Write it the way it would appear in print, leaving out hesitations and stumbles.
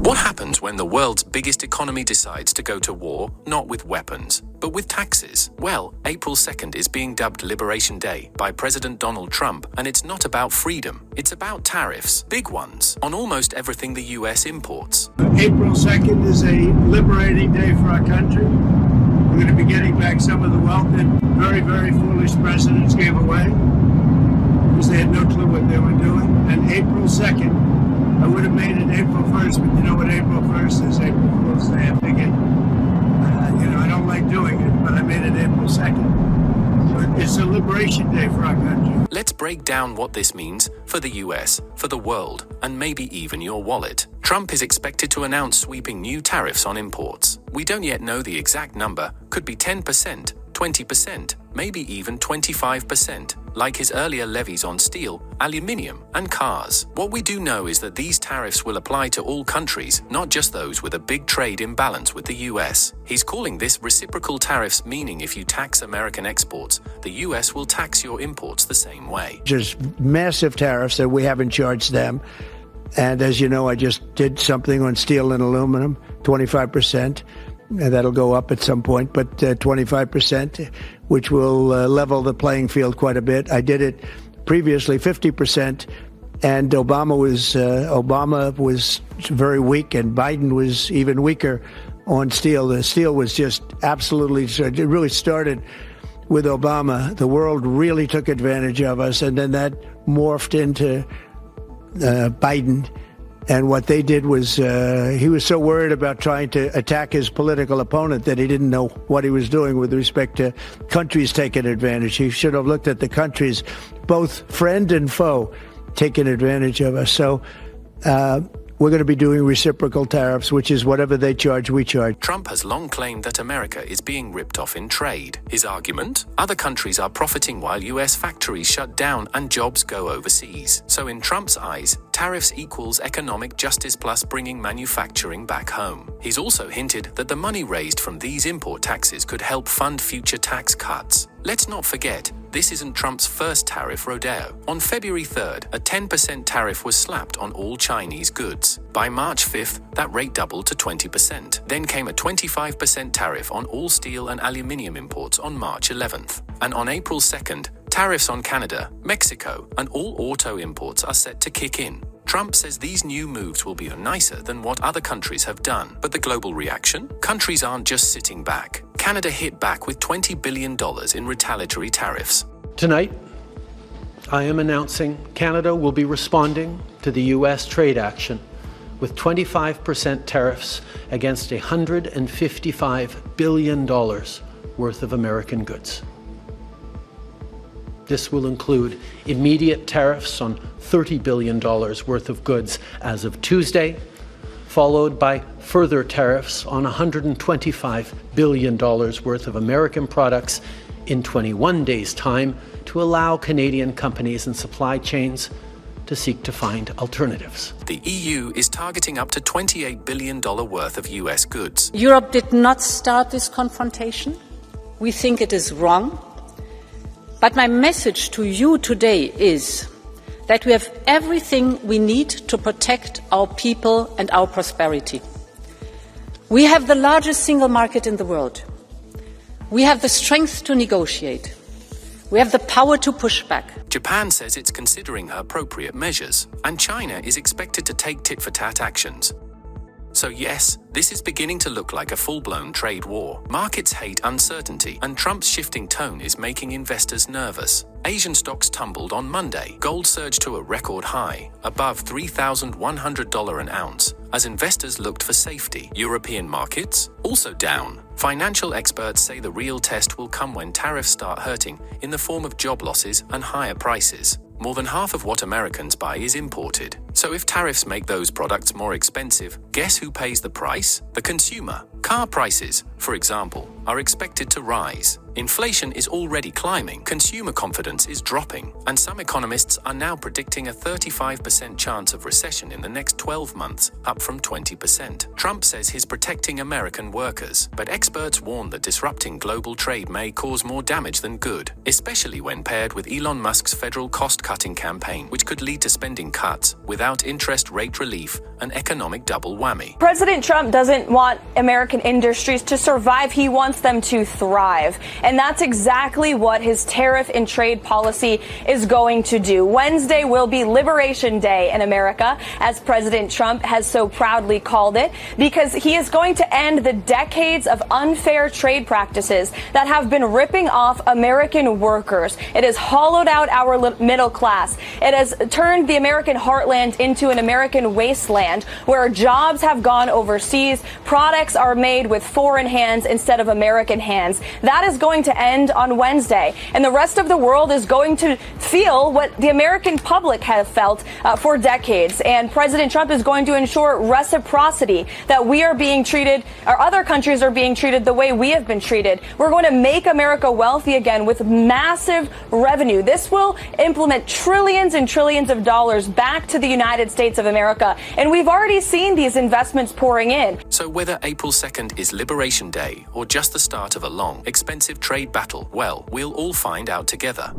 What happens when the world's biggest economy decides to go to war, not with weapons, but with taxes? Well, April 2nd is being dubbed Liberation Day by President Donald Trump, and it's not about freedom. It's about tariffs, big ones, on almost everything the US imports. April 2nd is a liberating day for our country. We're going to be getting back some of the wealth that very, very foolish presidents gave away because they had no clue what they were doing. And April 2nd, I would have made it April 1st, but you know what April 1st is? April Fool's Day. I figured, I don't like doing it, but I made it April 2nd. So it's a liberation day for our country. Let's break down what this means for the US, for the world, and maybe even your wallet. Trump is expected to announce sweeping new tariffs on imports. We don't yet know the exact number, could be 10%, 20%, maybe even 25%, like his earlier levies on steel, aluminium, and cars. What we do know is that these tariffs will apply to all countries, not just those with a big trade imbalance with the US. He's calling this reciprocal tariffs, meaning if you tax American exports, the US will tax your imports the same way. Just massive tariffs that we haven't charged them. And as you know, I just did something on steel and aluminum, 25%. And that'll go up at some point, but 25%, which will level the playing field quite a bit. I did it previously 50%, and Obama was very weak, and Biden was even weaker on steel. The steel was just absolutely, it really started with Obama. The world really took advantage of us, and then that morphed into Biden. And what they did was he was so worried about trying to attack his political opponent that he didn't know what he was doing with respect to countries taking advantage. He should have looked at the countries, both friend and foe, taking advantage of us. So we're going to be doing reciprocal tariffs, which is whatever they charge, we charge. Trump has long claimed that America is being ripped off in trade. His argument? Other countries are profiting while US factories shut down and jobs go overseas. So in Trump's eyes, tariffs equals economic justice plus bringing manufacturing back home. He's also hinted that the money raised from these import taxes could help fund future tax cuts. Let's not forget, this isn't Trump's first tariff rodeo. On February 3rd, a 10% tariff was slapped on all Chinese goods. By March 5th, that rate doubled to 20%. Then came a 25% tariff on all steel and aluminium imports on March 11th. And on April 2nd, tariffs on Canada, Mexico, and all auto imports are set to kick in. Trump says these new moves will be nicer than what other countries have done. But the global reaction? Countries aren't just sitting back. Canada hit back with $20 billion in retaliatory tariffs. Tonight, I am announcing Canada will be responding to the U.S. trade action with 25% tariffs against $155 billion worth of American goods. This will include immediate tariffs on $30 billion worth of goods as of Tuesday, followed by further tariffs on $125 billion worth of American products in 21 days' time to allow Canadian companies and supply chains to seek to find alternatives. The EU is targeting up to $28 billion worth of US goods. Europe did not start this confrontation. We think it is wrong. But my message to you today is that we have everything we need to protect our people and our prosperity. We have the largest single market in the world. We have the strength to negotiate. We have the power to push back. Japan says it's considering appropriate measures, and China is expected to take tit-for-tat actions. So yes, this is beginning to look like a full-blown trade war. Markets hate uncertainty, and Trump's shifting tone is making investors nervous. Asian stocks tumbled on Monday. Gold surged to a record high, above $3,100 an ounce, as investors looked for safety. European markets also down. Financial experts say the real test will come when tariffs start hurting in the form of job losses and higher prices. More than half of what Americans buy is imported. So if tariffs make those products more expensive, guess who pays the price? The consumer. Car prices, for example, are expected to rise. Inflation is already climbing, consumer confidence is dropping, and some economists are now predicting a 35% chance of recession in the next 12 months, up from 20%. Trump says he's protecting American workers, but experts warn that disrupting global trade may cause more damage than good, especially when paired with Elon Musk's federal cost-cutting campaign, which could lead to spending cuts without interest rate relief, an economic double whammy. President Trump doesn't want American industries to survive. He wants them to thrive. And that's exactly what his tariff and trade policy is going to do. Wednesday will be Liberation Day in America, as President Trump has so proudly called it, because he is going to end the decades of unfair trade practices that have been ripping off American workers. It has hollowed out our middle class. It has turned the American heartland into an American wasteland where jobs have gone overseas, products are made with foreign hands instead of American hands. That is going to end on Wednesday, and the rest of the world is going to feel what the American public have felt for decades. And President Trump is going to ensure reciprocity, that we are being treated, or other countries are being treated the way we have been treated. We're going to make America wealthy again with massive revenue. This will implement trillions and trillions of dollars back to the United States of America, and we've already seen these investments pouring in. So whether April 2nd is Liberation Day or just the start of a long, expensive trade battle, well, we'll all find out together.